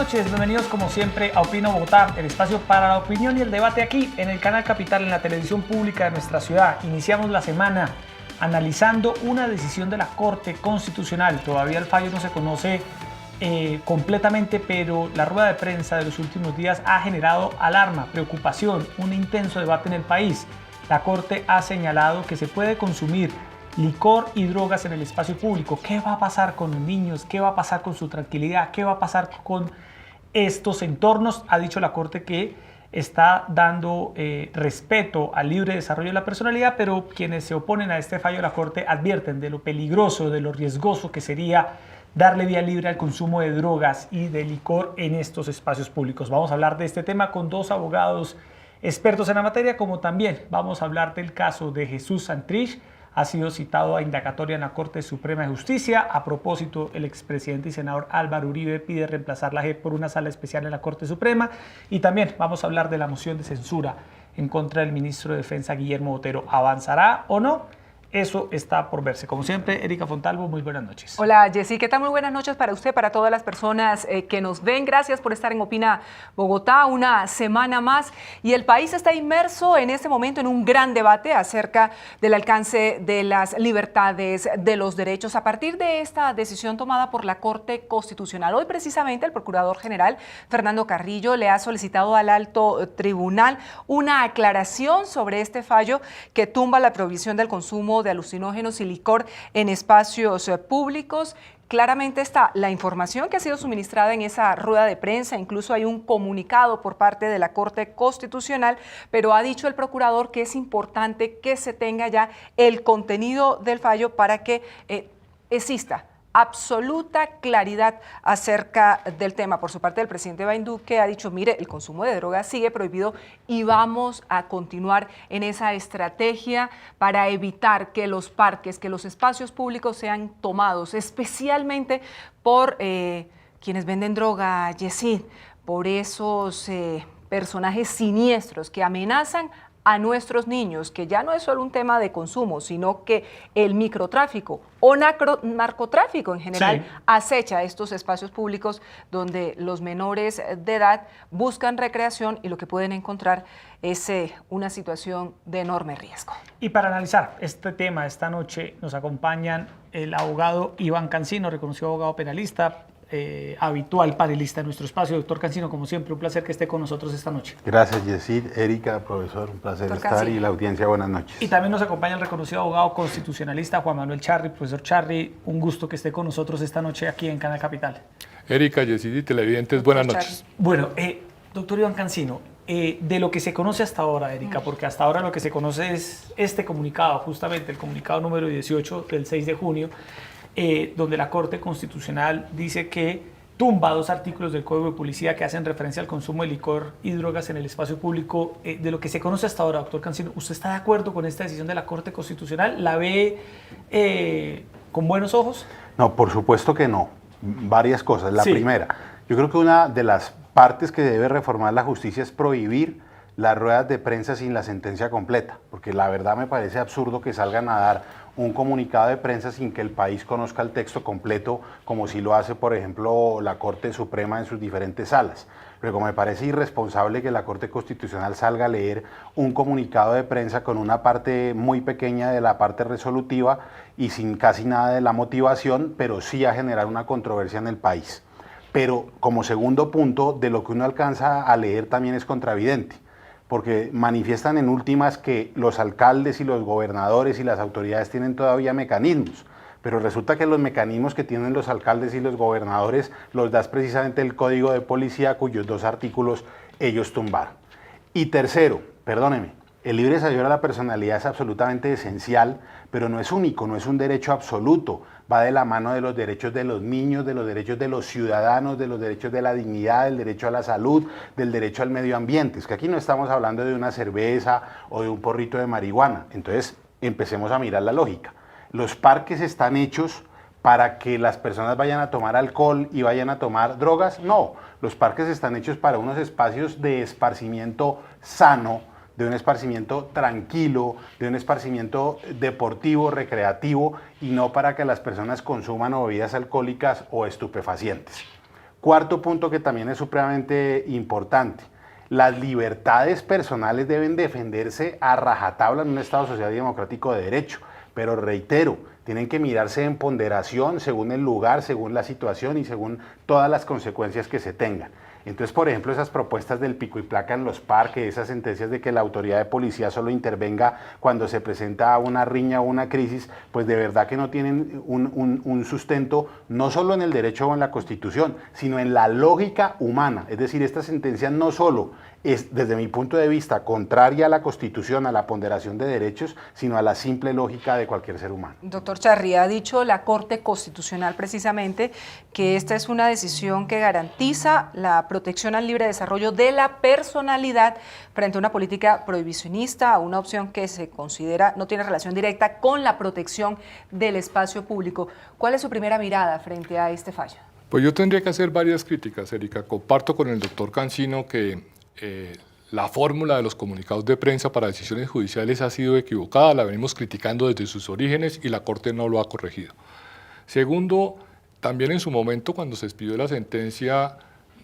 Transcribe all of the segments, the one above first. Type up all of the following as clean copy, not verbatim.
noches, bienvenidos como siempre a Opina Bogotá, el espacio para la opinión y el debate aquí en el Canal Capital, en la televisión pública de nuestra ciudad. Iniciamos la semana analizando una decisión de la Corte Constitucional. Todavía el fallo no se conoce completamente, pero la rueda de prensa de los últimos días ha generado alarma, preocupación, un intenso debate en el país. La Corte ha señalado que se puede consumir licor y drogas en el espacio público. ¿Qué va a pasar con los niños? ¿Qué va a pasar con su tranquilidad? ¿Qué va a pasar con estos entornos? Ha dicho la Corte que está dando respeto al libre desarrollo de la personalidad, pero quienes se oponen a este fallo de la Corte advierten de lo peligroso, de lo riesgoso que sería darle vía libre al consumo de drogas y de licor en estos espacios públicos. Vamos a hablar de este tema con dos abogados expertos en la materia, como también vamos a hablar del caso de Jesús Santrich. Ha sido citado a indagatoria en la Corte Suprema de Justicia. A propósito, el expresidente y senador Álvaro Uribe pide reemplazar la JEP por una sala especial en la Corte Suprema. Y también vamos a hablar de la moción de censura en contra del ministro de Defensa, Guillermo Botero. ¿Avanzará o no? Eso está por verse. Como siempre, Erika Fontalvo, muy buenas noches. Hola, Jessy, ¿qué tal? Muy buenas noches para usted, para todas las personas que nos ven. Gracias por estar en Opina Bogotá, una semana más. Y el país está inmerso en este momento en un gran debate acerca del alcance de las libertades, de los derechos, a partir de esta decisión tomada por la Corte Constitucional. Hoy, precisamente, el Procurador General, Fernando Carrillo, le ha solicitado al Alto Tribunal una aclaración sobre este fallo que tumba la prohibición del consumo de alucinógenos y licor en espacios públicos. Claramente está la información que ha sido suministrada en esa rueda de prensa, incluso hay un comunicado por parte de la Corte Constitucional, pero ha dicho el procurador que es importante que se tenga ya el contenido del fallo para que exista absoluta claridad acerca del tema. Por su parte, el presidente Iván Duque ha dicho, mire, el consumo de drogas sigue prohibido y vamos a continuar en esa estrategia para evitar que los parques, que los espacios públicos sean tomados, especialmente por quienes venden droga, Yesid, por esos personajes siniestros que amenazan a nuestros niños, que ya no es solo un tema de consumo, sino que el microtráfico o narcotráfico en general acecha estos espacios públicos donde los menores de edad buscan recreación y lo que pueden encontrar es una situación de enorme riesgo. Y para analizar este tema esta noche nos acompañan el abogado Iván Cancino, reconocido abogado penalista, habitual panelista en nuestro espacio. Doctor Cancino, como siempre, un placer que esté con nosotros esta noche. Gracias, Yesid, Erika, profesor, un placer Doctor estar Cancino. Y la audiencia, buenas noches. Y también nos acompaña el reconocido abogado constitucionalista Juan Manuel Charri. Profesor Charri, un gusto que esté con nosotros esta noche aquí en Canal Capital. Erika, Yesid y televidentes, buenas noches. Bueno, doctor Iván Cancino, de lo que se conoce hasta ahora, Erika, porque hasta ahora lo que se conoce es este comunicado, justamente el comunicado número 18 del 6 de junio, donde la Corte Constitucional dice que tumba dos artículos del Código de Policía que hacen referencia al consumo de licor y drogas en el espacio público. De lo que se conoce hasta ahora, doctor Cancino, ¿usted está de acuerdo con esta decisión de la Corte Constitucional? ¿La ve con buenos ojos? No, por supuesto que no. Varias cosas. La primera, yo creo que una de las partes que debe reformar la justicia es prohibir las ruedas de prensa sin la sentencia completa, porque la verdad me parece absurdo que salgan a dar un comunicado de prensa sin que el país conozca el texto completo, como si lo hace, por ejemplo, la Corte Suprema en sus diferentes salas. Luego me parece irresponsable que la Corte Constitucional salga a leer un comunicado de prensa con una parte muy pequeña de la parte resolutiva y sin casi nada de la motivación, pero sí a generar una controversia en el país. Pero como segundo punto, de lo que uno alcanza a leer también es contravidente, porque manifiestan en últimas que los alcaldes y los gobernadores y las autoridades tienen todavía mecanismos, pero resulta que los mecanismos que tienen los alcaldes y los gobernadores los da precisamente el Código de Policía, cuyos dos artículos ellos tumbaron. Y tercero, perdóneme, el libre desarrollo de la personalidad es absolutamente esencial, pero no es único, no es un derecho absoluto. Va de la mano de los derechos de los niños, de los derechos de los ciudadanos, de los derechos de la dignidad, del derecho a la salud, del derecho al medio ambiente. Es que aquí no estamos hablando de una cerveza o de un porrito de marihuana. Entonces, empecemos a mirar la lógica. Los parques están hechos para que las personas vayan a tomar alcohol y vayan a tomar drogas. No, los parques están hechos para unos espacios de esparcimiento sano, de un esparcimiento tranquilo, de un esparcimiento deportivo, recreativo, y no para que las personas consuman o bebidas alcohólicas o estupefacientes. Cuarto punto que también es supremamente importante. Las libertades personales deben defenderse a rajatabla en un Estado social y democrático de derecho, pero reitero, tienen que mirarse en ponderación según el lugar, según la situación y según todas las consecuencias que se tengan. Entonces, por ejemplo, esas propuestas del pico y placa en los parques, esas sentencias de que la autoridad de policía solo intervenga cuando se presenta una riña o una crisis, pues de verdad que no tienen un sustento no solo en el derecho o en la Constitución, sino en la lógica humana. Es decir, esta sentencia no solo es, desde mi punto de vista, contraria a la Constitución, a la ponderación de derechos, sino a la simple lógica de cualquier ser humano. Doctor Charri, ha dicho la Corte Constitucional precisamente que esta es una decisión que garantiza la protección al libre desarrollo de la personalidad frente a una política prohibicionista, una opción que se considera no tiene relación directa con la protección del espacio público. ¿Cuál es su primera mirada frente a este fallo? Pues yo tendría que hacer varias críticas, Erika. Comparto con el doctor Cancino que la fórmula de los comunicados de prensa para decisiones judiciales ha sido equivocada, la venimos criticando desde sus orígenes y la Corte no lo ha corregido. Segundo, también en su momento cuando se expidió la sentencia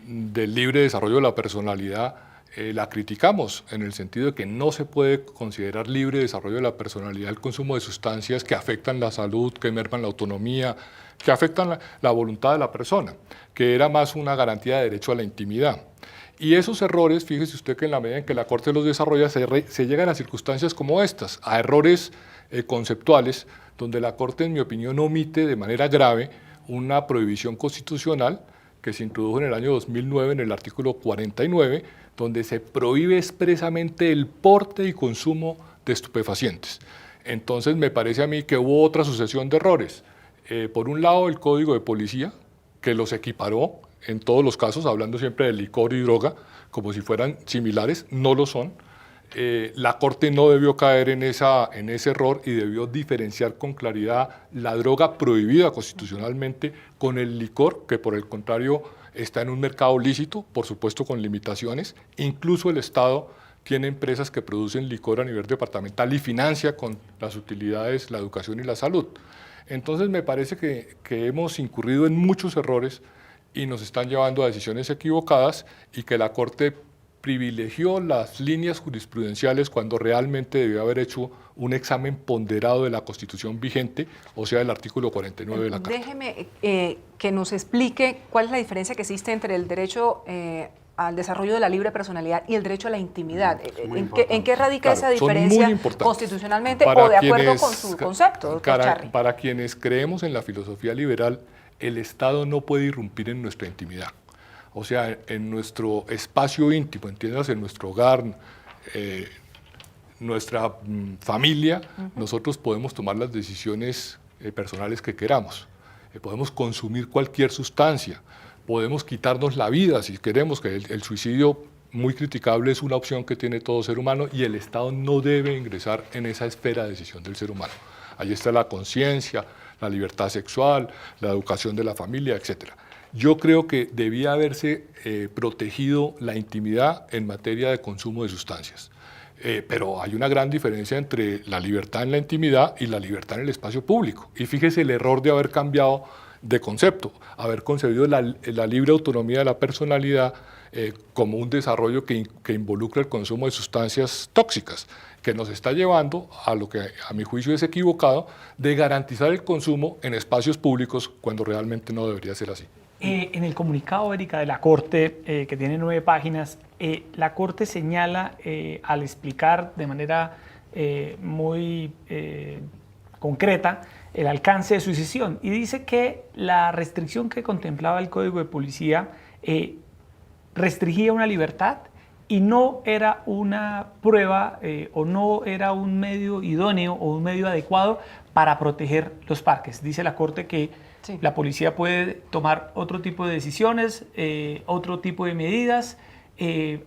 del libre desarrollo de la personalidad, la criticamos en el sentido de que no se puede considerar libre desarrollo de la personalidad el consumo de sustancias que afectan la salud, que merman la autonomía, que afectan la voluntad de la persona, que era más una garantía de derecho a la intimidad. Y esos errores, fíjese usted que en la medida en que la Corte los desarrolla, se llegan a circunstancias como estas, a errores conceptuales, donde la Corte, en mi opinión, omite de manera grave una prohibición constitucional que se introdujo en el año 2009 en el artículo 49, donde se prohíbe expresamente el porte y consumo de estupefacientes. Entonces, me parece a mí que hubo otra sucesión de errores. Por un lado, el Código de Policía, que los equiparó en todos los casos, hablando siempre de licor y droga, como si fueran similares, no lo son. La Corte no debió caer en ese error y debió diferenciar con claridad la droga prohibida constitucionalmente con el licor, que por el contrario está en un mercado lícito, por supuesto con limitaciones. Incluso el Estado tiene empresas que producen licor a nivel departamental y financia con las utilidades, la educación y la salud. Entonces me parece que hemos incurrido en muchos errores y nos están llevando a decisiones equivocadas y que la Corte privilegió las líneas jurisprudenciales cuando realmente debió haber hecho un examen ponderado de la Constitución vigente, o sea, el artículo 49 de la Carta. Déjeme que nos explique cuál es la diferencia que existe entre el derecho al desarrollo de la libre personalidad y el derecho a la intimidad. ¿En qué radica esa diferencia constitucionalmente o de acuerdo con su concepto, doctor Charri? Para quienes creemos en la filosofía liberal, el Estado no puede irrumpir en nuestra intimidad. O sea, en nuestro espacio íntimo, entiéndase, en nuestro hogar, nuestra familia, nosotros podemos tomar las decisiones personales que queramos. Podemos consumir cualquier sustancia, podemos quitarnos la vida si queremos, que el suicidio, muy criticable, es una opción que tiene todo ser humano y el Estado no debe ingresar en esa esfera de decisión del ser humano. Ahí está la conciencia, la libertad sexual, la educación de la familia, etc. Yo creo que debía haberse protegido la intimidad en materia de consumo de sustancias. Pero hay una gran diferencia entre la libertad en la intimidad y la libertad en el espacio público. Y fíjese el error de haber cambiado de concepto, haber concebido la libre autonomía de la personalidad como un desarrollo que involucra el consumo de sustancias tóxicas, que nos está llevando a lo que a mi juicio es equivocado, de garantizar el consumo en espacios públicos cuando realmente no debería ser así. En el comunicado, Erika, de la Corte, que tiene 9 páginas, la Corte señala, al explicar de manera muy concreta el alcance de su decisión, y dice que la restricción que contemplaba el Código de Policía restringía una libertad y no era una prueba o no era un medio idóneo o un medio adecuado para proteger los parques. Dice la Corte que sí, la policía puede tomar otro tipo de decisiones, otro tipo de medidas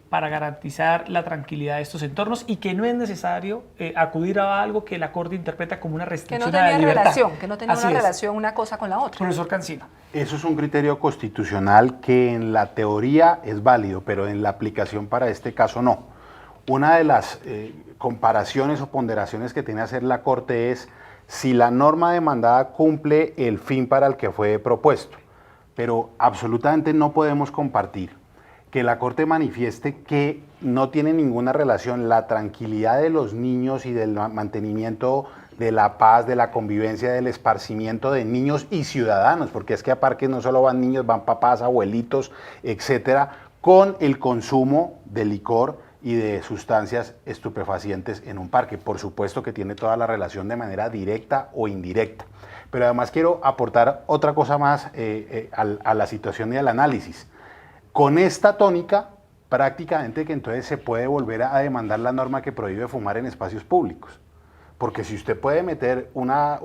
para garantizar la tranquilidad de estos entornos y que no es necesario acudir a algo que la Corte interpreta como una restricción a la libertad. Que no tenía una relación una cosa con la otra. Profesor Cancino. Eso es un criterio constitucional que en la teoría es válido, pero en la aplicación para este caso no. Una de las comparaciones o ponderaciones que tiene que hacer la Corte es si la norma demandada cumple el fin para el que fue propuesto. pero absolutamente no podemos compartir que la Corte manifieste que no tiene ninguna relación la tranquilidad de los niños y del mantenimiento de la paz, de la convivencia, del esparcimiento de niños y ciudadanos, porque es que a parques no solo van niños, van papás, abuelitos, etcétera, con el consumo de licor y de sustancias estupefacientes en un parque. Por supuesto que tiene toda la relación de manera directa o indirecta. Pero además quiero aportar otra cosa más a la situación y al análisis. Con esta tónica, prácticamente que entonces se puede volver a demandar la norma que prohíbe fumar en espacios públicos. Porque si usted puede meter una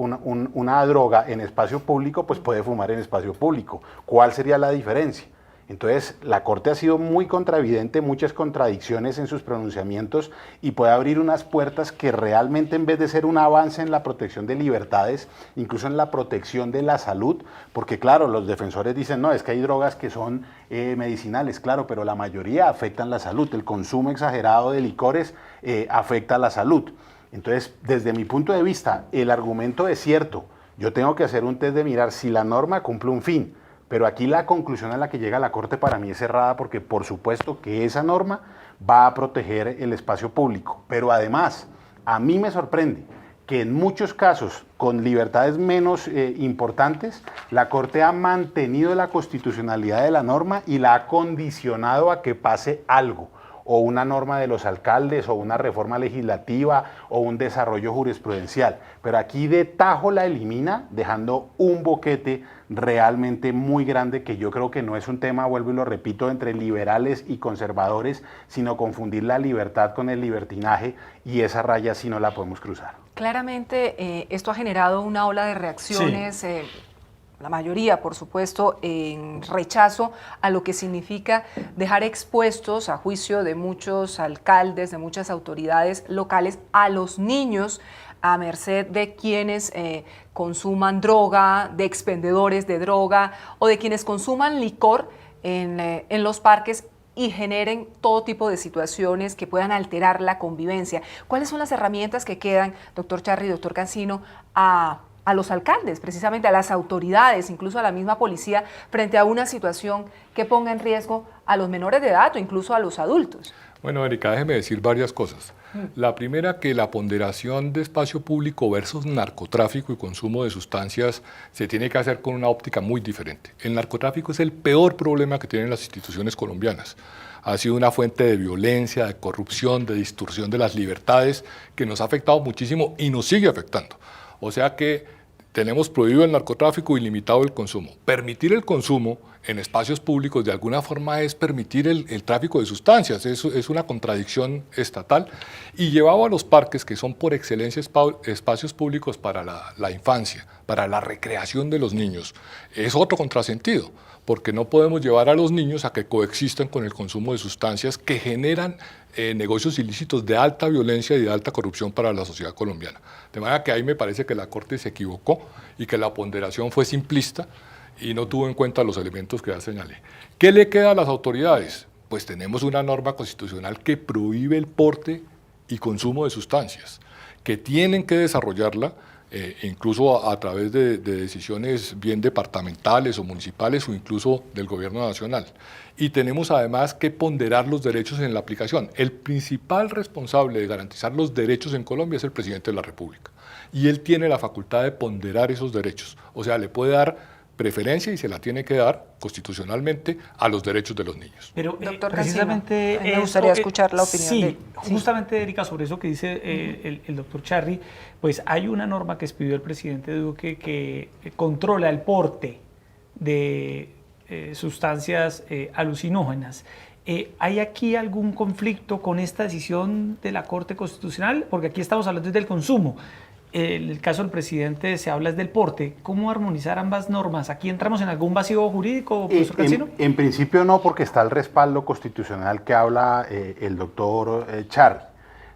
droga en espacio público, pues puede fumar en espacio público. ¿Cuál sería la diferencia? Entonces, la Corte ha sido muy contravidente, muchas contradicciones en sus pronunciamientos y puede abrir unas puertas que realmente, en vez de ser un avance en la protección de libertades, incluso en la protección de la salud, porque claro, los defensores dicen, no, es que hay drogas que son medicinales, claro, pero la mayoría afectan la salud. El consumo exagerado de licores afecta la salud. Entonces, desde mi punto de vista, el argumento es cierto. Yo tengo que hacer un test de mirar si la norma cumple un fin. Pero aquí la conclusión a la que llega la Corte para mí es errada porque por supuesto que esa norma va a proteger el espacio público. Pero además, a mí me sorprende que en muchos casos, con libertades menos importantes, la Corte ha mantenido la constitucionalidad de la norma y la ha condicionado a que pase algo, o una norma de los alcaldes, o una reforma legislativa, o un desarrollo jurisprudencial. Pero aquí de tajo la elimina, dejando un boquete realmente muy grande, que yo creo que no es un tema, vuelvo y lo repito, entre liberales y conservadores, sino confundir la libertad con el libertinaje, y esa raya sí no la podemos cruzar. Claramente esto ha generado una ola de reacciones, sí. La mayoría, por supuesto, en rechazo a lo que significa dejar expuestos a juicio de muchos alcaldes, de muchas autoridades locales, a los niños a merced de quienes consuman droga, de expendedores de droga o de quienes consuman licor en los parques y generen todo tipo de situaciones que puedan alterar la convivencia. ¿Cuáles son las herramientas que quedan, doctor Charri y doctor Cancino, a los alcaldes, precisamente a las autoridades, incluso a la misma policía, frente a una situación que ponga en riesgo a los menores de edad o incluso a los adultos? Bueno, Erika, déjeme decir varias cosas. La primera, que la ponderación de espacio público versus narcotráfico y consumo de sustancias se tiene que hacer con una óptica muy diferente. El narcotráfico es el peor problema que tienen las instituciones colombianas. Ha sido una fuente de violencia, de corrupción, de distorsión de las libertades que nos ha afectado muchísimo y nos sigue afectando. O sea que tenemos prohibido el narcotráfico y limitado el consumo. Permitir el consumo en espacios públicos de alguna forma es permitir el tráfico de sustancias, es una contradicción estatal, y llevado a los parques, que son por excelencia espacios públicos para la infancia, para la recreación de los niños, es otro contrasentido, porque no podemos llevar a los niños a que coexistan con el consumo de sustancias que generan negocios ilícitos de alta violencia y de alta corrupción para la sociedad colombiana. De manera que ahí me parece que la Corte se equivocó y que la ponderación fue simplista y no tuvo en cuenta los elementos que ya señalé. ¿Qué le queda a las autoridades? Pues tenemos una norma constitucional que prohíbe el porte y consumo de sustancias, que tienen que desarrollarla incluso a través de decisiones bien departamentales o municipales o incluso del gobierno nacional. Y tenemos además que ponderar los derechos en la aplicación. El principal responsable de garantizar los derechos en Colombia es el presidente de la República. Y él tiene la facultad de ponderar esos derechos. O sea, le puede dar preferencia y se la tiene que dar constitucionalmente a los derechos de los niños. Pero doctor precisamente Cancino, me gustaría escuchar la opinión sí, de... justamente, Erika, sobre eso que dice el doctor Charri, pues hay una norma que expidió el presidente Duque que controla el porte de sustancias alucinógenas. ¿Hay aquí algún conflicto con esta decisión de la Corte Constitucional? Porque aquí estamos hablando del consumo. En el caso del presidente se habla del porte. ¿Cómo armonizar ambas normas? ¿Aquí entramos en algún vacío jurídico, profesor Cancino? En principio no, porque está el respaldo constitucional que habla el doctor Charri.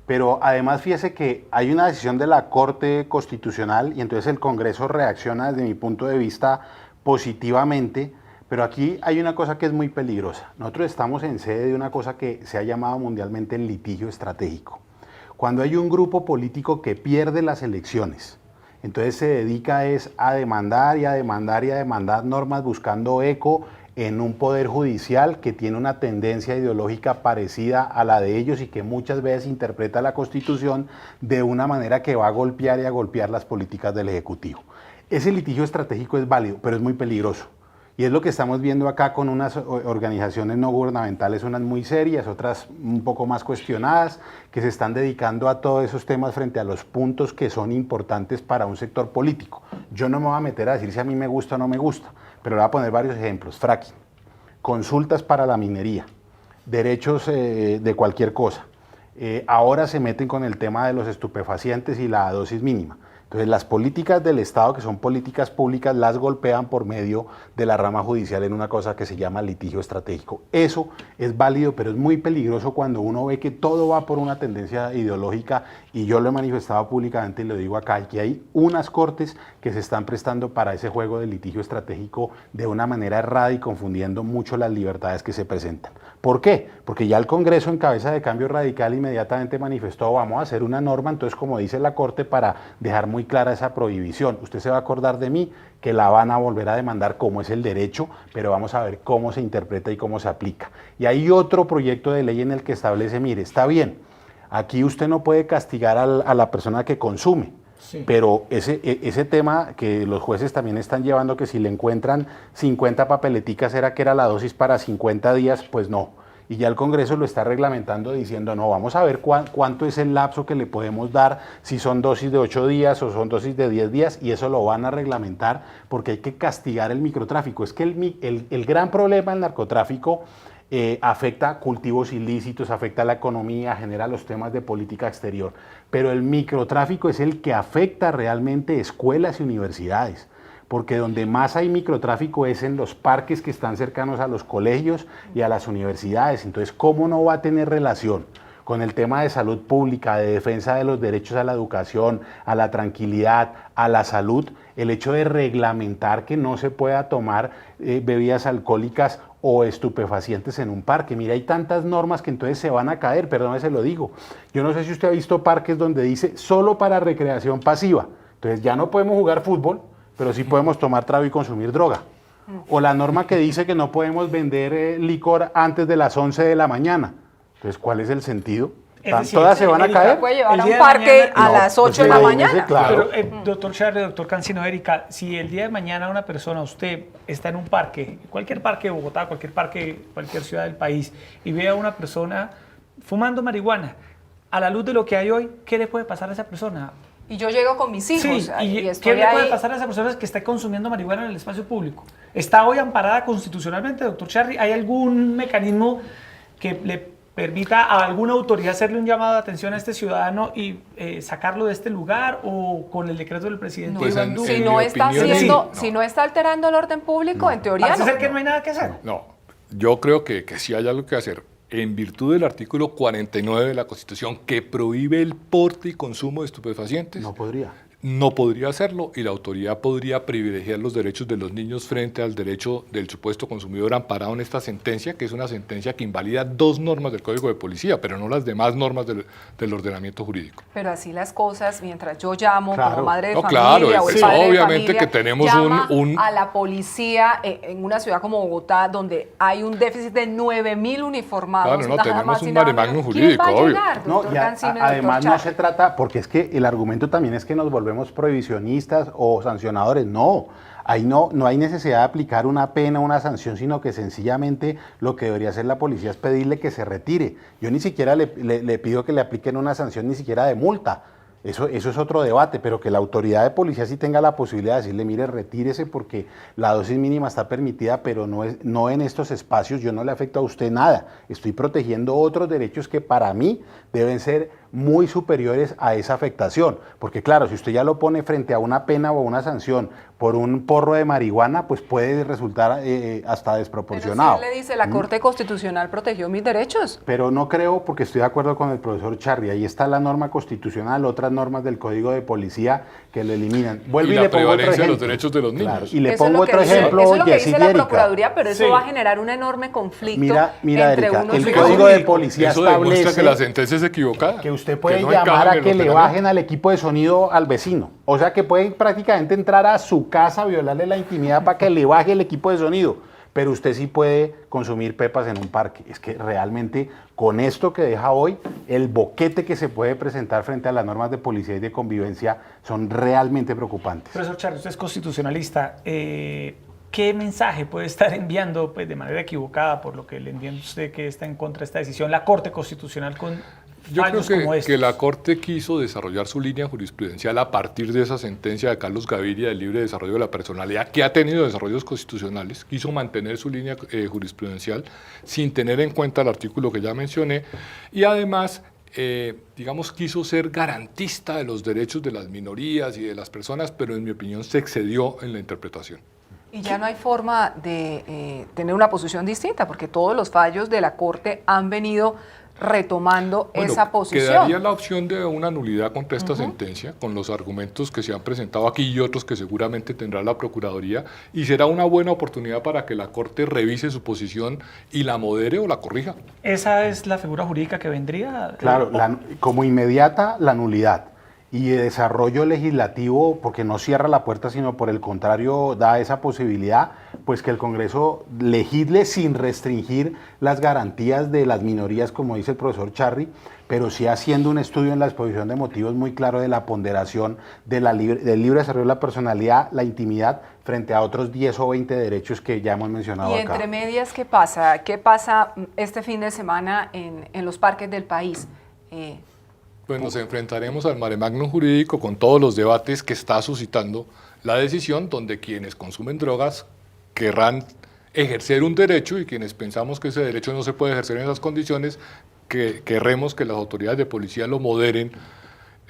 Pero además fíjese que hay una decisión de la Corte Constitucional y entonces el Congreso reacciona desde mi punto de vista positivamente, pero aquí hay una cosa que es muy peligrosa. Nosotros estamos en sede de una cosa que se ha llamado mundialmente el litigio estratégico. Cuando hay un grupo político que pierde las elecciones, Entonces se dedica es a demandar y a demandar y a demandar normas buscando eco en un poder judicial que tiene una tendencia ideológica parecida a la de ellos y que muchas veces interpreta la Constitución de una manera que va a golpear y a golpear las políticas del Ejecutivo. Ese litigio estratégico es válido, pero es muy peligroso. Y es lo que estamos viendo acá con unas organizaciones no gubernamentales, unas muy serias, otras un poco más cuestionadas, que se están dedicando a todos esos temas frente a los puntos que son importantes para un sector político. Yo no me voy a meter a decir si a mí me gusta o no me gusta, pero le voy a poner varios ejemplos. Fracking, consultas para la minería, derechos de cualquier cosa. Ahora se meten con el tema de los estupefacientes y la dosis mínima. Entonces las políticas del Estado, que son políticas públicas, las golpean por medio de la rama judicial en una cosa que se llama litigio estratégico. Eso es válido, pero es muy peligroso cuando uno ve que todo va por una tendencia ideológica, y yo lo he manifestado públicamente y lo digo acá, que hay unas cortes que se están prestando para ese juego de litigio estratégico de una manera errada y confundiendo mucho las libertades que se presentan. ¿Por qué? Porque ya el Congreso, en cabeza de Cambio Radical, inmediatamente manifestó: vamos a hacer una norma, entonces, como dice la Corte, para dejar muy clara esa prohibición. Usted se va a acordar de mí, que la van a volver a demandar como es el derecho, pero vamos a ver cómo se interpreta y cómo se aplica. Y hay otro proyecto de ley en el que establece: mire, está bien, aquí usted no puede castigar a la persona que consume, sí, pero ese tema que los jueces también están llevando, que si le encuentran 50 papeleticas era que era la dosis para 50 días, pues no. Y ya el Congreso lo está reglamentando diciendo: no, vamos a ver cuánto es el lapso que le podemos dar, si son dosis de 8 días o son dosis de 10 días, y eso lo van a reglamentar porque hay que castigar el microtráfico. Es que el gran problema del narcotráfico afecta cultivos ilícitos, afecta la economía, genera los temas de política exterior, pero el microtráfico es el que afecta realmente escuelas y universidades, porque donde más hay microtráfico es en los parques que están cercanos a los colegios y a las universidades. Entonces, ¿cómo no va a tener relación con el tema de salud pública, de defensa de los derechos a la educación, a la tranquilidad, a la salud, el hecho de reglamentar que no se pueda tomar bebidas alcohólicas o estupefacientes en un parque? Mira, hay tantas normas que entonces se van a caer, perdón, se lo digo. Yo no sé si usted ha visto parques donde dice solo para recreación pasiva. Entonces ya no podemos jugar fútbol, pero sí podemos tomar trago y consumir droga. O la norma que dice que no podemos vender licor antes de las 11 de la mañana. Entonces, ¿cuál es el sentido? Decir, ¿todas se van a caer? Puede llevar a un parque a las 8 de la mañana. Claro. Pero, doctor Charlie, doctor Cancino, Erika, si el día de mañana una persona, usted está en un parque, cualquier parque de Bogotá, cualquier parque, cualquier ciudad del país, y ve a una persona fumando marihuana, a la luz de lo que hay hoy, ¿qué le puede pasar a esa persona? Y yo llego con mis hijos. Sí, y ¿qué le puede pasar a esa persona que está consumiendo marihuana en el espacio público? ¿Está hoy amparada constitucionalmente, doctor Charly? ¿Hay algún mecanismo que le permita a alguna autoridad hacerle un llamado de atención a este ciudadano y sacarlo de este lugar, o con el decreto del presidente? Pues Iván Duque? Si no está si no está alterando el orden público, en teoría Parece ser que no hay nada que hacer. No, yo creo que sí hay algo que hacer. En virtud del artículo 49 de la Constitución, que prohíbe el porte y consumo de estupefacientes, no podría hacerlo, y la autoridad podría privilegiar los derechos de los niños frente al derecho del supuesto consumidor amparado en esta sentencia, que es una sentencia que invalida 2 normas del Código de Policía, pero no las demás normas del ordenamiento jurídico. Pero así las cosas, mientras yo llamo como madre de familia o el padre obviamente de familia, que tenemos a la policía en una ciudad como Bogotá, donde hay un déficit de 9.000 uniformados. Claro, tenemos un mare magnum jurídico, obvio. Además no se trata, porque es que el argumento también es que nos volvemos prohibicionistas o sancionadores. No, ahí no hay necesidad de aplicar una pena, una sanción, sino que sencillamente lo que debería hacer la policía es pedirle que se retire. Yo ni siquiera le pido que le apliquen una sanción, ni siquiera de multa. Eso es otro debate, pero que la autoridad de policía sí tenga la posibilidad de decirle: mire, retírese porque la dosis mínima está permitida, pero no en estos espacios. Yo no le afecto a usted nada. Estoy protegiendo otros derechos que para mí deben ser muy superiores a esa afectación. Porque claro, si usted ya lo pone frente a una pena o una sanción por un porro de marihuana, pues puede resultar hasta desproporcionado. Pero usted le dice: la Corte Constitucional protegió mis derechos. Pero no creo, porque estoy de acuerdo con el profesor Charly. Ahí está la norma constitucional, otras normas del Código de Policía que lo eliminan. Vuelvo y le pongo otro ejemplo. De los derechos de los niños. Claro, y le pongo otro ejemplo. Eso es lo que dice la Procuraduría, pero eso va a generar un enorme conflicto. Mira, entre Erika, el Código de Policía establece que la sentencia es equivocada. Que usted puede llamar a que le bajen al equipo de sonido al vecino. O sea que pueden prácticamente entrar a su casa, violarle la intimidad para que le baje el equipo de sonido, pero usted sí puede consumir pepas en un parque. Es que realmente con esto que deja hoy, el boquete que se puede presentar frente a las normas de policía y de convivencia son realmente preocupantes. Profesor Charri, usted es constitucionalista. ¿Qué mensaje puede estar enviando pues, de manera equivocada, por lo que le entiendo usted que está en contra de esta decisión, la Corte Constitucional con fallos como estos? Que la Corte quiso desarrollar su línea jurisprudencial a partir de esa sentencia de Carlos Gaviria del libre desarrollo de la personalidad, que ha tenido desarrollos constitucionales, quiso mantener su línea jurisprudencial sin tener en cuenta el artículo que ya mencioné, y además digamos, quiso ser garantista de los derechos de las minorías y de las personas, pero en mi opinión se excedió en la interpretación. Y ya no hay forma de tener una posición distinta, porque todos los fallos de la Corte han venido retomando esa posición. Quedaría la opción de una nulidad contra esta sentencia, con los argumentos que se han presentado aquí y otros que seguramente tendrá la Procuraduría, y será una buena oportunidad para que la Corte revise su posición y la modere o la corrija. ¿Esa es la figura jurídica que vendría? Claro, como inmediata la nulidad. Y de desarrollo legislativo, porque no cierra la puerta, sino por el contrario da esa posibilidad, pues que el Congreso legisle sin restringir las garantías de las minorías, como dice el profesor Charri, pero sí haciendo un estudio en la exposición de motivos muy claro de la ponderación del libre desarrollo de la personalidad, la intimidad, frente a otros 10 o 20 derechos que ya hemos mencionado acá. Y entre medias, ¿qué pasa? ¿Qué pasa este fin de semana en los parques del país? Pues nos enfrentaremos al mare magnum jurídico con todos los debates que está suscitando la decisión, donde quienes consumen drogas querrán ejercer un derecho y quienes pensamos que ese derecho no se puede ejercer en esas condiciones, que querremos que las autoridades de policía lo moderen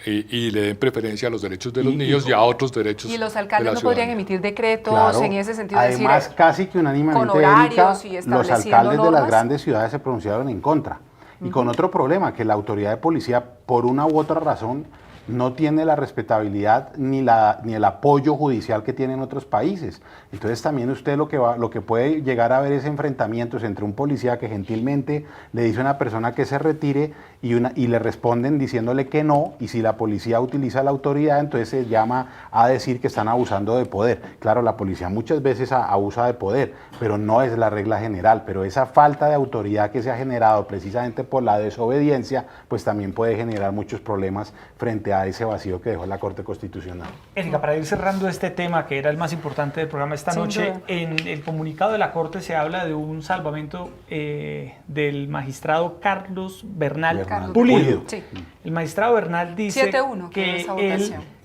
y le den preferencia a los derechos de los niños y a otros derechos. Y los alcaldes no podrían emitir decretos en ese sentido. Además, casi que unánimemente, Erika, los alcaldes de las grandes ciudades se pronunciaron en contra. Y con otro problema, que la autoridad de policía, por una u otra razón, no tiene la respetabilidad ni el apoyo judicial que tienen otros países. Entonces también usted lo que puede llegar a ver es enfrentamientos entre un policía que gentilmente le dice a una persona que se retire y le responden diciéndole que no, y si la policía utiliza la autoridad, entonces se llama a decir que están abusando de poder. Claro, la policía muchas veces abusa de poder, pero no es la regla general. Pero esa falta de autoridad que se ha generado precisamente por la desobediencia, pues también puede generar muchos problemas frente a ese vacío que dejó la Corte Constitucional. Erika, para ir cerrando este tema, que era el más importante del programa esta noche, en el comunicado de la Corte se habla de un salvamento del magistrado Carlos Bernal Pulido. Sí. El magistrado Bernal dice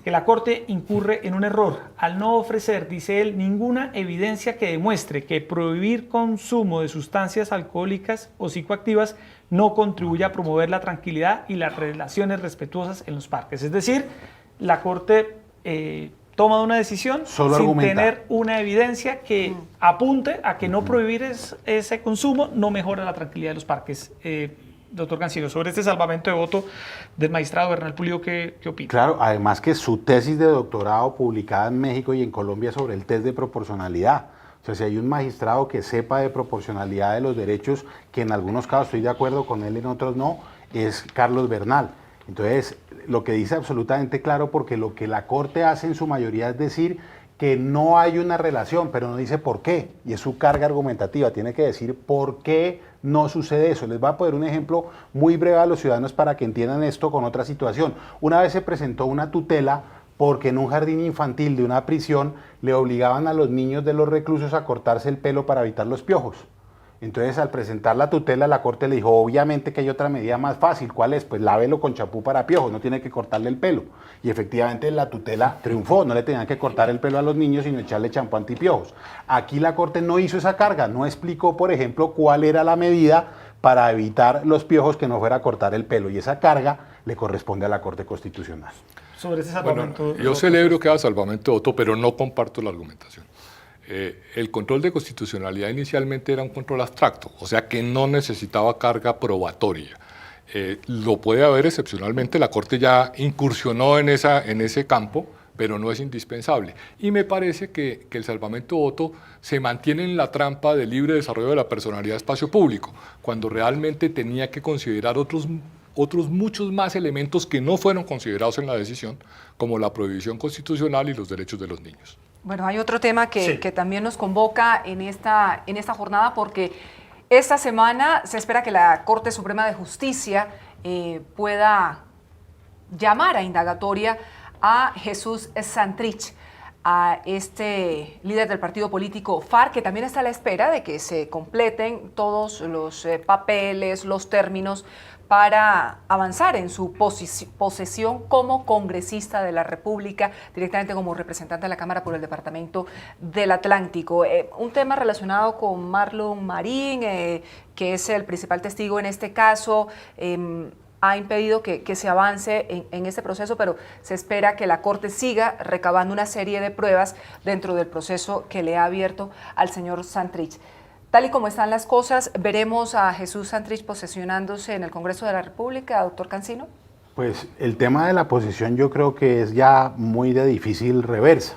que la Corte incurre en un error al no ofrecer, dice él, ninguna evidencia que demuestre que prohibir consumo de sustancias alcohólicas o psicoactivas no contribuye a promover la tranquilidad y las relaciones respetuosas en los parques. Es decir, la Corte toma una decisión sin tener una evidencia que apunte a que no prohibir ese consumo no mejora la tranquilidad de los parques. Doctor Cancino, sobre este salvamento de voto del magistrado Bernal Pulido, ¿qué opina? Claro, además que su tesis de doctorado publicada en México y en Colombia sobre el test de proporcionalidad. O sea, si hay un magistrado que sepa de proporcionalidad de los derechos, que en algunos casos estoy de acuerdo con él, en otros no, es Carlos Bernal. Entonces, lo que dice absolutamente claro, porque lo que la Corte hace en su mayoría es decir que no hay una relación, pero no dice por qué, y es su carga argumentativa, tiene que decir por qué no sucede eso. Les voy a poner un ejemplo muy breve a los ciudadanos para que entiendan esto con otra situación. Una vez se presentó una tutela porque en un jardín infantil de una prisión le obligaban a los niños de los reclusos a cortarse el pelo para evitar los piojos. Entonces, al presentar la tutela, la Corte le dijo, obviamente que hay otra medida más fácil. ¿Cuál es? Pues lávelo con champú para piojos, no tiene que cortarle el pelo. Y efectivamente la tutela triunfó, no le tenían que cortar el pelo a los niños, sino echarle champú antipiojos. Aquí la Corte no hizo esa carga, no explicó, por ejemplo, cuál era la medida para evitar los piojos que no fuera a cortar el pelo. Y esa carga le corresponde a la Corte Constitucional. Sobre ese salvamento. Bueno, yo celebro que haga salvamento de voto, pero no comparto la argumentación. El control de constitucionalidad inicialmente era un control abstracto, o sea que no necesitaba carga probatoria. Lo puede haber excepcionalmente, la Corte ya incursionó en ese campo, pero no es indispensable. Y me parece que el salvamento de voto se mantiene en la trampa del libre desarrollo de la personalidad de espacio público, cuando realmente tenía que considerar otros muchos más elementos que no fueron considerados en la decisión, como la prohibición constitucional y los derechos de los niños. Bueno, hay otro tema que también nos convoca en esta jornada, porque esta semana se espera que la Corte Suprema de Justicia pueda llamar a indagatoria a Jesús Santrich, a este líder del partido político FARC, que también está a la espera de que se completen todos los papeles, los términos para avanzar en su posesión como congresista de la República, directamente como representante de la Cámara por el Departamento del Atlántico. Un tema relacionado con Marlon Marín, que es el principal testigo en este caso, ha impedido que se avance en este proceso, pero se espera que la Corte siga recabando una serie de pruebas dentro del proceso que le ha abierto al señor Santrich. Tal y como están las cosas, ¿veremos a Jesús Santrich posesionándose en el Congreso de la República, doctor Cancino? Pues el tema de la posesión yo creo que es ya muy de difícil reversa.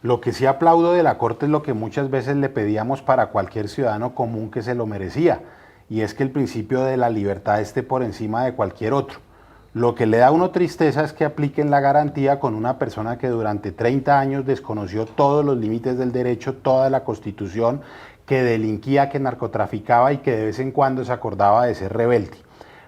Lo que sí aplaudo de la Corte es lo que muchas veces le pedíamos para cualquier ciudadano común que se lo merecía, y es que el principio de la libertad esté por encima de cualquier otro. Lo que le da a uno tristeza es que apliquen la garantía con una persona que durante 30 años desconoció todos los límites del derecho, toda la Constitución, que delinquía, que narcotraficaba y que de vez en cuando se acordaba de ser rebelde.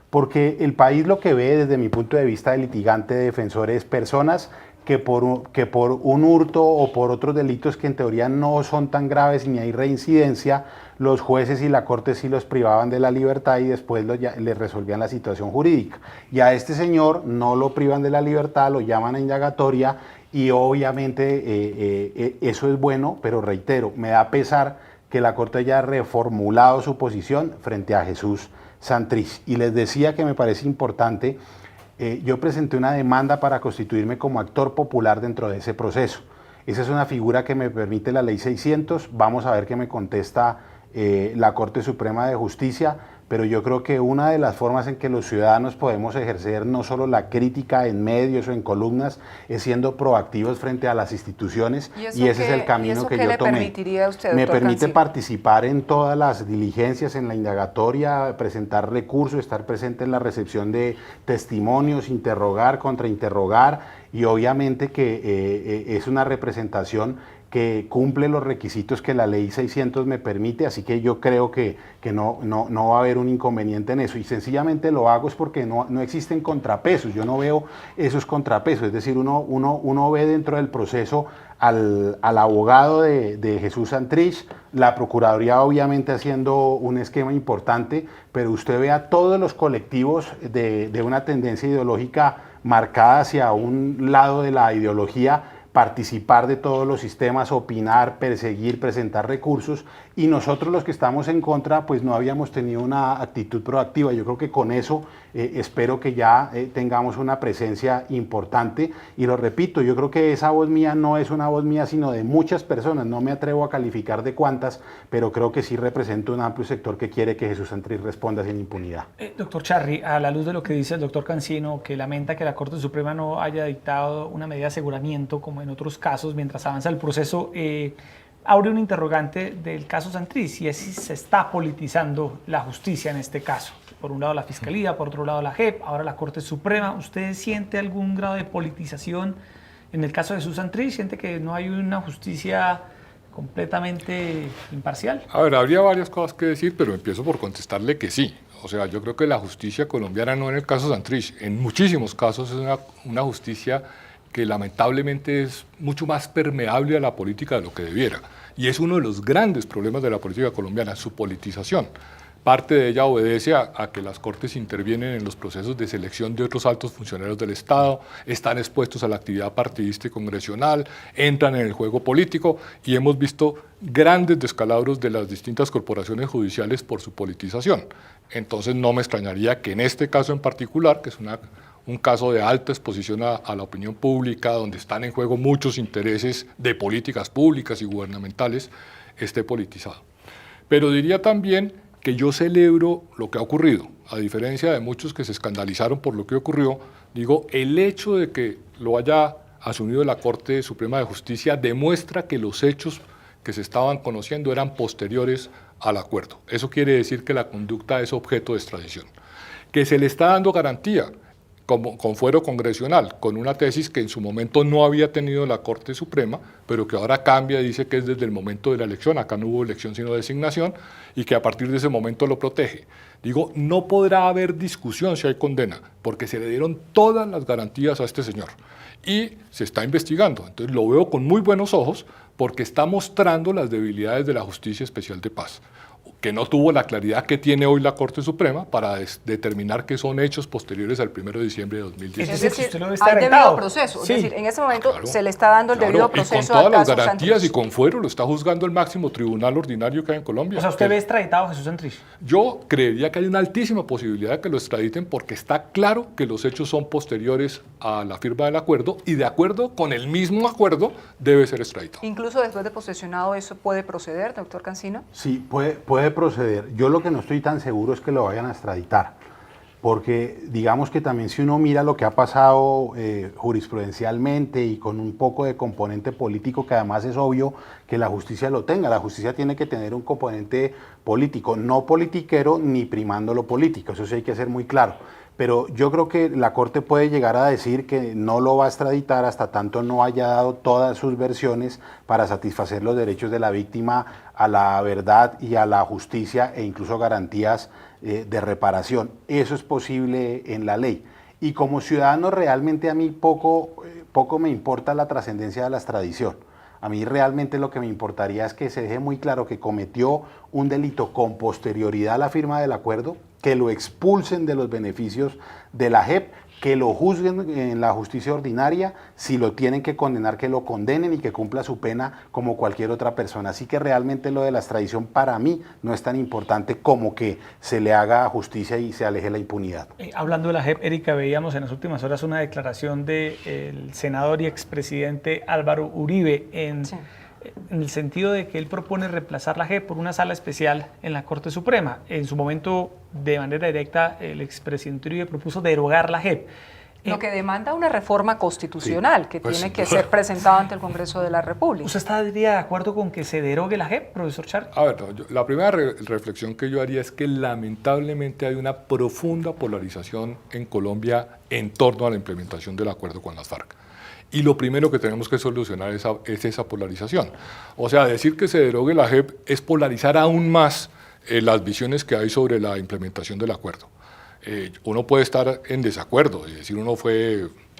Porque el país lo que ve desde mi punto de vista de litigante, de defensor, es personas que por un hurto o por otros delitos que en teoría no son tan graves ni hay reincidencia, los jueces y la Corte sí los privaban de la libertad y después les resolvían la situación jurídica. Y a este señor no lo privan de la libertad, lo llaman a indagatoria y obviamente eso es bueno, pero reitero, me da pesar que la Corte haya reformulado su posición frente a Jesús Santrich. Y les decía que me parece importante, yo presenté una demanda para constituirme como actor popular dentro de ese proceso. Esa es una figura que me permite la Ley 600, vamos a ver qué me contesta la Corte Suprema de Justicia, pero yo creo que una de las formas en que los ciudadanos podemos ejercer no solo la crítica en medios o en columnas, es siendo proactivos frente a las instituciones, y ese es el camino que yo tomé. Permitiría a usted, me permite Cancino participar en todas las diligencias, en la indagatoria, presentar recursos, estar presente en la recepción de testimonios, interrogar, contrainterrogar, y obviamente que es una representación que cumple los requisitos que la Ley 600 me permite, así que yo creo que no va a haber un inconveniente en eso, y sencillamente lo hago es porque no existen contrapesos, yo no veo esos contrapesos, es decir, uno ve dentro del proceso al abogado de Jesús Santrich, la Procuraduría obviamente haciendo un esquema importante, pero usted ve a todos los colectivos de una tendencia ideológica marcada hacia un lado de la ideología, participar de todos los sistemas, opinar, perseguir, presentar recursos, y nosotros los que estamos en contra pues no habíamos tenido una actitud proactiva. Yo creo que con eso espero que ya tengamos una presencia importante, y lo repito, yo creo que esa voz mía no es una voz mía sino de muchas personas, no me atrevo a calificar de cuántas, pero creo que sí represento un amplio sector que quiere que Jesús Santrich responda sin impunidad. Doctor Charri, a la luz de lo que dice el doctor Cancino, que lamenta que la Corte Suprema no haya dictado una medida de aseguramiento como en otros casos mientras avanza el proceso, abre un interrogante del caso Santrich, y es si se está politizando la justicia en este caso. Por un lado la Fiscalía, por otro lado la JEP, ahora la Corte Suprema. ¿Usted siente algún grado de politización en el caso de Jesús Santrich? ¿Siente que no hay una justicia completamente imparcial? A ver, habría varias cosas que decir, pero empiezo por contestarle que sí. O sea, yo creo que la justicia colombiana, no en el caso Santrich, en muchísimos casos es una justicia que lamentablemente es mucho más permeable a la política de lo que debiera. Y es uno de los grandes problemas de la política colombiana, su politización. Parte de ella obedece a que las Cortes intervienen en los procesos de selección de otros altos funcionarios del Estado, están expuestos a la actividad partidista y congresional, entran en el juego político, y hemos visto grandes descalabros de las distintas corporaciones judiciales por su politización. Entonces no me extrañaría que en este caso en particular, que es un caso de alta exposición a la opinión pública, donde están en juego muchos intereses de políticas públicas y gubernamentales, esté politizado. Pero diría también que yo celebro lo que ha ocurrido, a diferencia de muchos que se escandalizaron por lo que ocurrió. Digo, el hecho de que lo haya asumido la Corte Suprema de Justicia demuestra que los hechos que se estaban conociendo eran posteriores al acuerdo. Eso quiere decir que la conducta es objeto de extradición. que se le está dando garantía con fuero congresional, con una tesis que en su momento no había tenido la Corte Suprema, pero que ahora cambia y dice que es desde el momento de la elección, acá no hubo elección sino designación, y que a partir de ese momento lo protege. Digo, no podrá haber discusión si hay condena, porque se le dieron todas las garantías a este señor, y se está investigando. Entonces lo veo con muy buenos ojos, porque está mostrando las debilidades de la Justicia Especial de Paz, que no tuvo la claridad que tiene hoy la Corte Suprema para determinar que son hechos posteriores al 1 de diciembre de 2016. Es decir, usted lo ve está hay arrestado. debido proceso. Sí. Es decir, en ese momento Claro, se le está dando el debido claro, proceso y con todas al las caso garantías Santrich. y con fuero lo está juzgando el máximo tribunal ordinario que hay en Colombia. O sea, ¿usted ve extraditado a Jesús Santrich? Yo creería que hay una altísima posibilidad de que lo extraditen porque está claro que los hechos son posteriores a la firma del acuerdo y de acuerdo con el mismo acuerdo debe ser extraditado. Incluso después de posesionado, ¿eso puede proceder, doctor Cancino? Sí, puede proceder. Yo lo que no estoy tan seguro es que lo vayan a extraditar, porque digamos que también si uno mira lo que ha pasado jurisprudencialmente y con un poco de componente político, que además es obvio que la justicia lo tenga, la justicia tiene que tener un componente político, no politiquero ni primando lo político, eso sí hay que ser muy claro. Pero yo creo que la Corte puede llegar a decir que no lo va a extraditar hasta tanto no haya dado todas sus versiones para satisfacer los derechos de la víctima a la verdad y a la justicia e incluso garantías de reparación. Eso es posible en la ley. Y como ciudadano realmente a mí poco me importa la trascendencia de la extradición. A mí realmente lo que me importaría es que se deje muy claro que cometió un delito con posterioridad a la firma del acuerdo, que lo expulsen de los beneficios de la JEP, que lo juzguen en la justicia ordinaria, si lo tienen que condenar, que lo condenen y que cumpla su pena como cualquier otra persona. Así que realmente lo de la extradición para mí no es tan importante como que se le haga justicia y se aleje la impunidad. Hablando de la JEP, Erika, veíamos en las últimas horas una declaración del senador y expresidente Álvaro Uribe en el sentido de que él propone reemplazar la JEP por una sala especial en la Corte Suprema. En su momento, de manera directa, el expresidente Uribe propuso derogar la JEP. Lo que demanda una reforma constitucional que pues, tiene que ser presentada ante el Congreso de la República. ¿Usted estaría de acuerdo con que se derogue la JEP, profesor Char? A ver, la primera reflexión que yo haría es que lamentablemente hay una profunda polarización en Colombia en torno a la implementación del acuerdo con las FARC. Y lo primero que tenemos que solucionar es esa polarización. O sea, decir que se derogue la JEP es polarizar aún más las visiones que hay sobre la implementación del acuerdo. Uno puede estar en desacuerdo, es decir,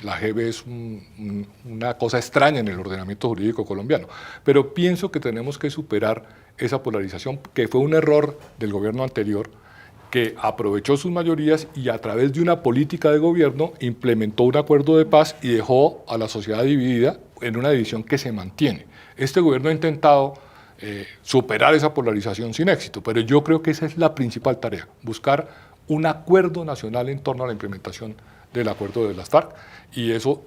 la JEP es una cosa extraña en el ordenamiento jurídico colombiano, pero pienso que tenemos que superar esa polarización, que fue un error del gobierno anterior, que aprovechó sus mayorías y a través de una política de gobierno implementó un acuerdo de paz y dejó a la sociedad dividida en una división que se mantiene. Este gobierno ha intentado superar esa polarización sin éxito, pero yo creo que esa es la principal tarea, buscar un acuerdo nacional en torno a la implementación del acuerdo de las FARC, y eso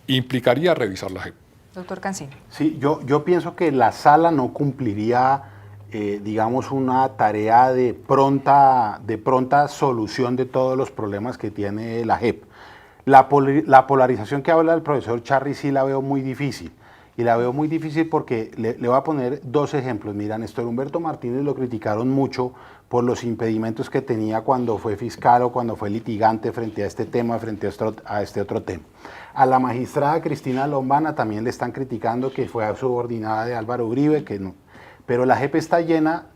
implicaría revisar la JEP. Doctor Cancino. Sí, yo pienso que la sala no cumpliría, digamos, una tarea de pronta solución de todos los problemas que tiene la JEP. La polarización que habla el profesor Charri sí la veo muy difícil. Y la veo muy difícil porque le voy a poner dos ejemplos. Mira, Néstor Humberto Martínez lo criticaron mucho por los impedimentos que tenía cuando fue fiscal o cuando fue litigante frente a este tema, frente a este otro tema. A la magistrada Cristina Lombana también le están criticando que fue subordinada de Álvaro Uribe, que no. Pero la JEP está llena,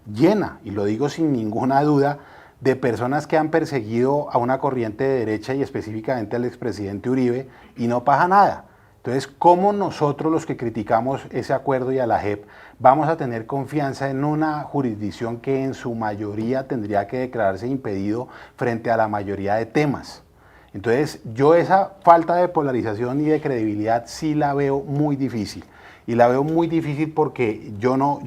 y lo digo sin ninguna duda, de personas que han perseguido a una corriente de derecha y específicamente al expresidente Uribe, y no pasa nada. Entonces, ¿cómo nosotros los que criticamos ese acuerdo y a la JEP vamos a tener confianza en una jurisdicción que en su mayoría tendría que declararse impedido frente a la mayoría de temas? Entonces, yo esa falta de polarización y de credibilidad sí la veo muy difícil. Y la veo muy difícil porque yo no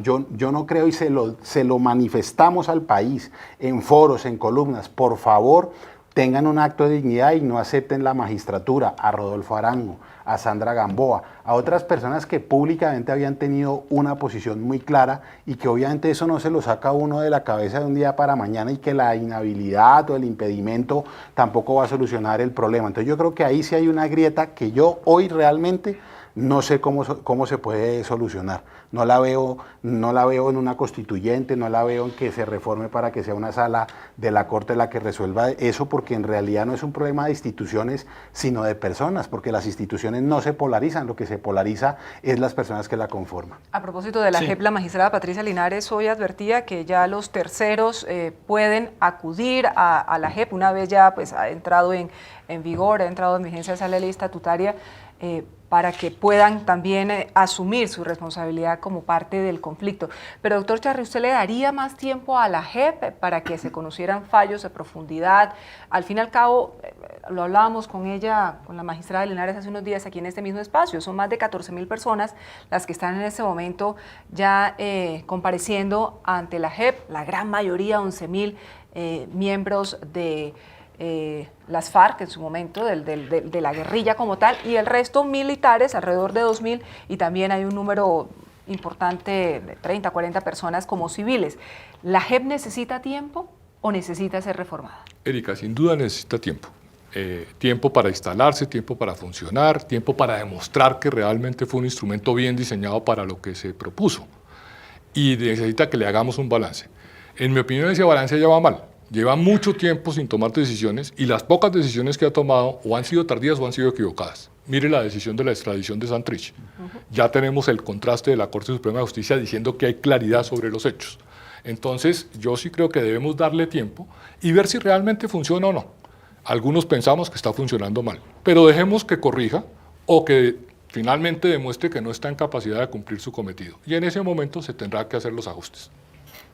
creo, y se lo manifestamos al país en foros, en columnas, por favor, tengan un acto de dignidad y no acepten la magistratura, a Rodolfo Arango, a Sandra Gamboa, a otras personas que públicamente habían tenido una posición muy clara y que obviamente eso no se lo saca uno de la cabeza de un día para mañana y que la inhabilidad o el impedimento tampoco va a solucionar el problema. Entonces yo creo que ahí sí hay una grieta que yo hoy realmente no sé cómo se puede solucionar. No la veo en una constituyente, no la veo en que se reforme para que sea una sala de la Corte la que resuelva eso, porque en realidad no es un problema de instituciones, sino de personas, porque las instituciones no se polarizan, lo que se polariza es las personas que la conforman. A propósito de la JEP, la magistrada Patricia Linares hoy advertía que ya los terceros pueden acudir a la JEP una vez ya pues, ha entrado en vigor, ha entrado en vigencia esa ley estatutaria, para que puedan también asumir su responsabilidad como parte del conflicto. Pero doctor Charri, ¿usted le daría más tiempo a la JEP para que se conocieran fallos de profundidad? Al fin y al cabo, lo hablábamos con ella, con la magistrada Linares hace unos días aquí en este mismo espacio, son más de 14.000 personas las que están en este momento ya compareciendo ante la JEP, la gran mayoría, 11.000 miembros de las FARC en su momento, de la guerrilla como tal, y el resto militares, alrededor de 2.000, y también hay un número importante de 30, 40 personas como civiles. ¿La JEP necesita tiempo o necesita ser reformada? Erika, sin duda necesita tiempo. Tiempo para instalarse, tiempo para funcionar, tiempo para demostrar que realmente fue un instrumento bien diseñado para lo que se propuso. Y necesita que le hagamos un balance. En mi opinión, ese balance ya va mal. Lleva mucho tiempo sin tomar decisiones y las pocas decisiones que ha tomado o han sido tardías o han sido equivocadas. Mire la decisión de la extradición de Santrich. Ya tenemos el contraste de la Corte Suprema de Justicia diciendo que hay claridad sobre los hechos. Entonces, yo sí creo que debemos darle tiempo y ver si realmente funciona o no. Algunos pensamos que está funcionando mal, pero dejemos que corrija o que finalmente demuestre que no está en capacidad de cumplir su cometido. Y en ese momento se tendrá que hacer los ajustes.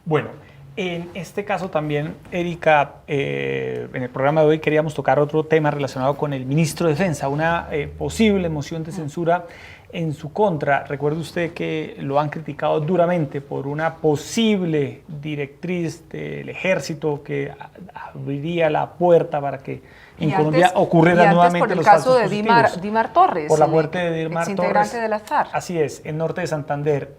Bueno, en este caso también, Erika, en el programa de hoy queríamos tocar otro tema relacionado con el ministro de Defensa, una posible moción de censura en su contra. Recuerde usted que lo han criticado duramente por una posible directriz del ejército que abriría la puerta para que en Colombia ocurriera nuevamente los falsos positivos. Por el caso de Dimar Torres, por la muerte de Dimar Torres, integrante de la FARC. Así es, en norte de Santander.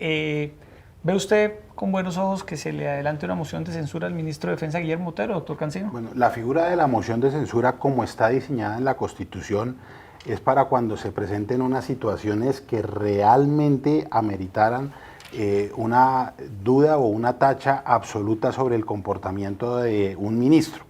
¿Ve usted con buenos ojos que se le adelante una moción de censura al ministro de Defensa, Guillermo Otero, doctor Cancino? Bueno, la figura de la moción de censura, como está diseñada en la Constitución, es para cuando se presenten unas situaciones que realmente ameritaran una duda o una tacha absoluta sobre el comportamiento de un ministro.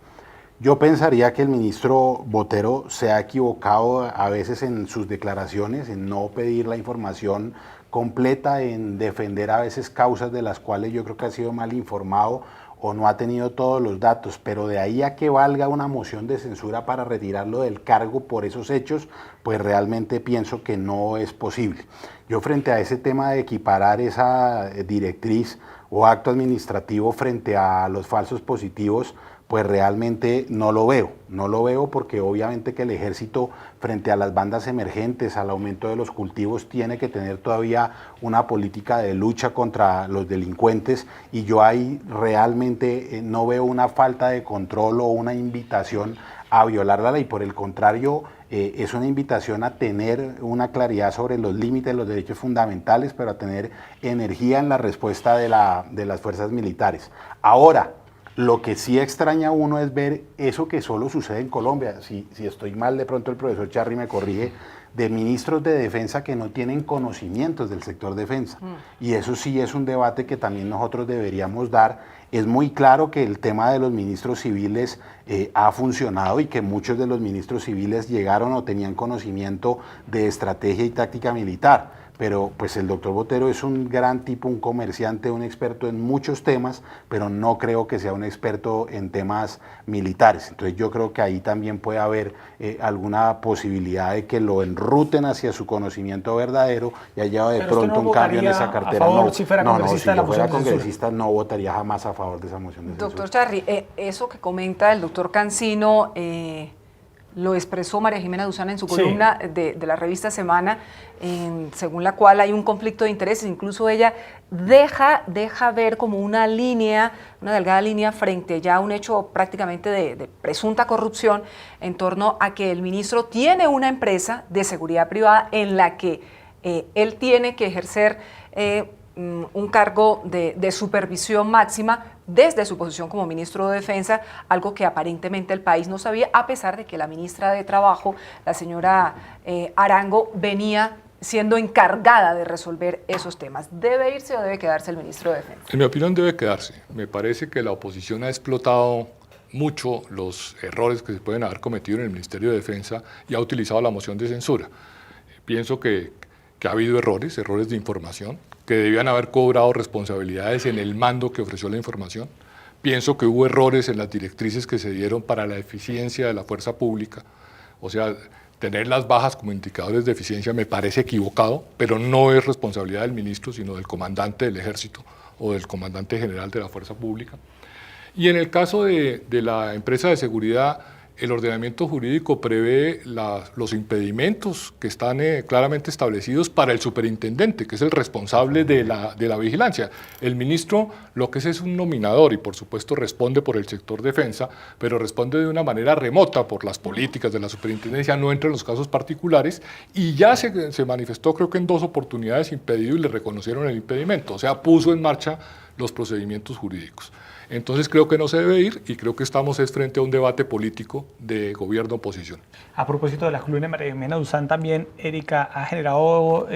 Yo pensaría que el ministro Botero se ha equivocado a veces en sus declaraciones, en no pedir la información completa, en defender a veces causas de las cuales yo creo que ha sido mal informado o no ha tenido todos los datos, pero de ahí a que valga una moción de censura para retirarlo del cargo por esos hechos, pues realmente pienso que no es posible. Yo frente a ese tema de equiparar esa directriz o acto administrativo frente a los falsos positivos, pues realmente no lo veo porque obviamente que el ejército frente a las bandas emergentes, al aumento de los cultivos, tiene que tener todavía una política de lucha contra los delincuentes y yo ahí realmente no veo una falta de control o una invitación a violar la ley, por el contrario, es una invitación a tener una claridad sobre los límites de los derechos fundamentales, pero a tener energía en la respuesta de las fuerzas militares. Ahora, lo que sí extraña a uno es ver eso que solo sucede en Colombia. Si estoy mal, de pronto el profesor Charri me corrige, de ministros de defensa que no tienen conocimientos del sector defensa. Y eso sí es un debate que también nosotros deberíamos dar. Es muy claro que el tema de los ministros civiles ha funcionado y que muchos de los ministros civiles llegaron o tenían conocimiento de estrategia y táctica militar. Pero pues el doctor Botero es un gran tipo, un comerciante, un experto en muchos temas, pero no creo que sea un experto en temas militares. Entonces yo creo que ahí también puede haber alguna posibilidad de que lo enruten hacia su conocimiento verdadero y haya de pronto un cambio en esa cartera. Si fuera congresista no votaría jamás a favor de esa moción de censura. Doctor Charri, eso que comenta el doctor Cancino lo expresó María Jimena Duzana en su columna de la revista Semana, según la cual hay un conflicto de intereses. Incluso ella deja ver como una línea, una delgada línea frente ya a un hecho prácticamente de presunta corrupción en torno a que el ministro tiene una empresa de seguridad privada en la que él tiene que ejercer un cargo de supervisión máxima desde su posición como ministro de Defensa, algo que aparentemente el país no sabía, a pesar de que la ministra de Trabajo, la señora Arango, venía siendo encargada de resolver esos temas. ¿Debe irse o debe quedarse el ministro de Defensa? En mi opinión debe quedarse. Me parece que la oposición ha explotado mucho los errores que se pueden haber cometido en el Ministerio de Defensa y ha utilizado la moción de censura. Pienso que ha habido errores de información, que debían haber cobrado responsabilidades en el mando que ofreció la información. Pienso que hubo errores en las directrices que se dieron para la eficiencia de la fuerza pública. O sea, tener las bajas como indicadores de eficiencia me parece equivocado, pero no es responsabilidad del ministro, sino del comandante del Ejército o del comandante general de la fuerza pública. Y en el caso de la empresa de seguridad, el ordenamiento jurídico prevé los impedimentos que están claramente establecidos para el superintendente, que es el responsable de la vigilancia. El ministro lo que es un nominador y por supuesto responde por el sector defensa, pero responde de una manera remota por las políticas de la superintendencia, no entra en los casos particulares, y ya se manifestó creo que en 2 oportunidades impedido y le reconocieron el impedimento, o sea, puso en marcha los procedimientos jurídicos. Entonces creo que no se debe ir y creo que estamos frente a un debate político de gobierno-oposición. A propósito de la columna de María Jimena Duzán también, Erika, ha generado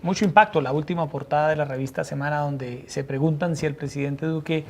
mucho impacto la última portada de la revista Semana, donde se preguntan si el presidente Duque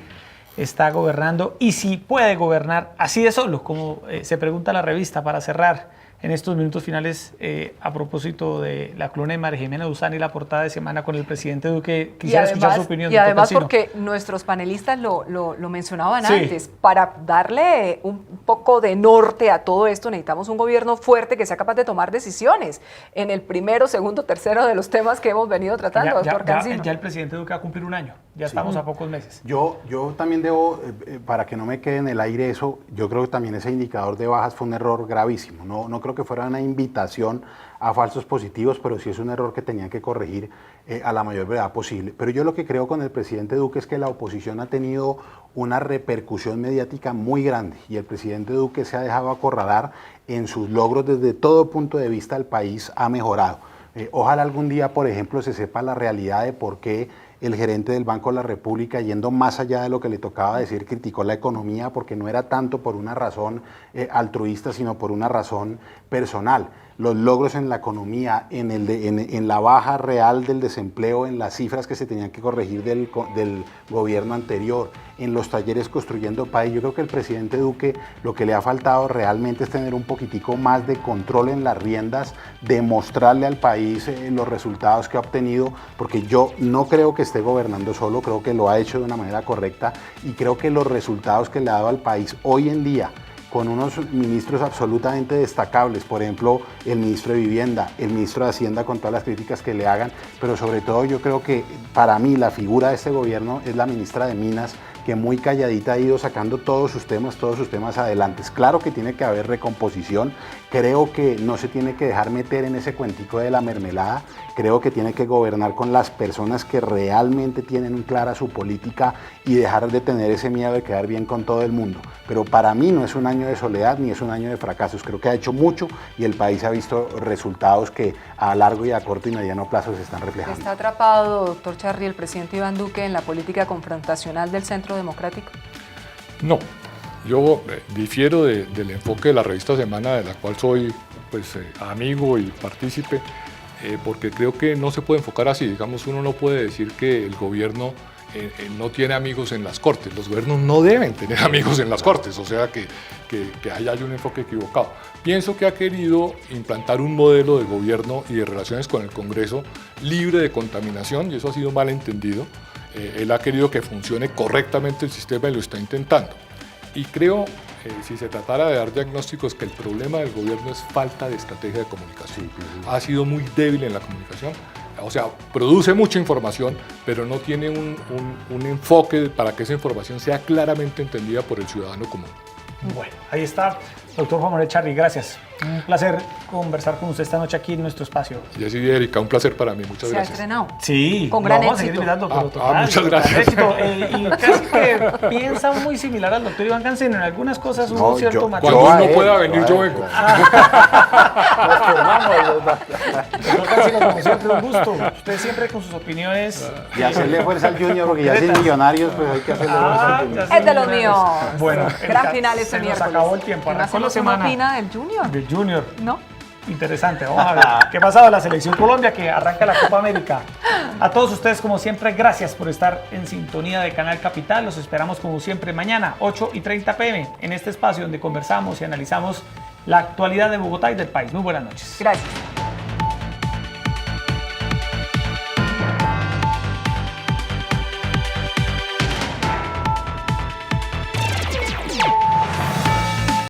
está gobernando y si puede gobernar así de solo, como se pregunta la revista, para cerrar en estos minutos finales, a propósito de la columna de María Jimena Duzán y la portada de Semana con el presidente Duque. Quisiera escuchar su opinión. Y además porque nuestros panelistas lo mencionaban antes, para darle un poco de norte a todo esto necesitamos un gobierno fuerte que sea capaz de tomar decisiones en el primero, segundo, tercero de los temas que hemos venido tratando, doctor Cancino. Ya el presidente Duque va a cumplir un año, ya estamos a pocos meses. Yo también debo, para que no me quede en el aire eso, yo creo que también ese indicador de bajas fue un error gravísimo. No creo que fuera una invitación a falsos positivos, pero sí es un error que tenían que corregir a la mayor brevedad posible. Pero yo lo que creo con el presidente Duque es que la oposición ha tenido una repercusión mediática muy grande y el presidente Duque se ha dejado acorralar en sus logros desde todo punto de vista. El país ha mejorado. Ojalá algún día, por ejemplo, se sepa la realidad de por qué el gerente del Banco de la República, yendo más allá de lo que le tocaba decir, criticó la economía porque no era tanto por una razón altruista, sino por una razón personal. Los logros en la economía, en la baja real del desempleo, en las cifras que se tenían que corregir del gobierno anterior, en los talleres Construyendo País. Yo creo que el presidente Duque lo que le ha faltado realmente es tener un poquitico más de control en las riendas, demostrarle al país los resultados que ha obtenido, porque yo no creo que esté gobernando solo, creo que lo ha hecho de una manera correcta y creo que los resultados que le ha dado al país hoy en día, con unos ministros absolutamente destacables, por ejemplo, el ministro de Vivienda, el ministro de Hacienda, con todas las críticas que le hagan, pero sobre todo yo creo que para mí la figura de este gobierno es la ministra de Minas, que muy calladita ha ido sacando todos sus temas adelante. Claro que tiene que haber recomposición, creo que no se tiene que dejar meter en ese cuentico de la mermelada, creo que tiene que gobernar con las personas que realmente tienen clara su política y dejar de tener ese miedo de quedar bien con todo el mundo. Pero para mí no es un año de soledad ni es un año de fracasos, creo que ha hecho mucho y el país ha visto resultados que a largo y a corto y mediano plazo se están reflejando. ¿Está atrapado, doctor Charri, el presidente Iván Duque en la política confrontacional del Centro Democrático? No, yo difiero del enfoque de la revista Semana, de la cual soy amigo y partícipe, porque creo que no se puede enfocar así. Digamos, uno no puede decir que el gobierno no tiene amigos en las cortes. Los gobiernos no deben tener amigos en las cortes, o sea que ahí hay un enfoque equivocado. Pienso que ha querido implantar un modelo de gobierno y de relaciones con el Congreso libre de contaminación, y eso ha sido mal entendido. Él ha querido que funcione correctamente el sistema y lo está intentando. Y creo, si se tratara de dar diagnósticos, que el problema del gobierno es falta de estrategia de comunicación. Ha sido muy débil en la comunicación. O sea, produce mucha información, pero no tiene un enfoque para que esa información sea claramente entendida por el ciudadano común. Bueno, ahí está, doctor Juan Manuel Charri, gracias. Un placer conversar con usted esta noche aquí en nuestro espacio. Jessy y Erika, un placer para mí, muchas gracias. ¿Se ha estrenado? Sí, con gran vamos éxito. A seguir invitando, total, muchas gracias. Y casi que piensa muy similar al doctor Iván Cancino, en algunas cosas hubo cierto matiz. Cuando uno pueda venir, yo vengo. Nos formamos. Doctor Cancino, como siempre, un gusto. Usted siempre con sus opiniones. Y hacerle fuerza al Junior, porque ya sin Millonarios, pues hay que hacerle fuerza al Junior. Es de los míos. Bueno, gran final este se miércoles. nos acabó el tiempo. ¿Qué más Arrancó la semana opina del Junior? del Junior. ¿No? Interesante, vamos a ver qué ha pasado en la Selección Colombia que arranca la Copa América. A todos ustedes, como siempre, gracias por estar en sintonía de Canal Capital. Los esperamos como siempre mañana, 8:30 p.m. en este espacio donde conversamos y analizamos la actualidad de Bogotá y del país. Muy buenas noches. Gracias.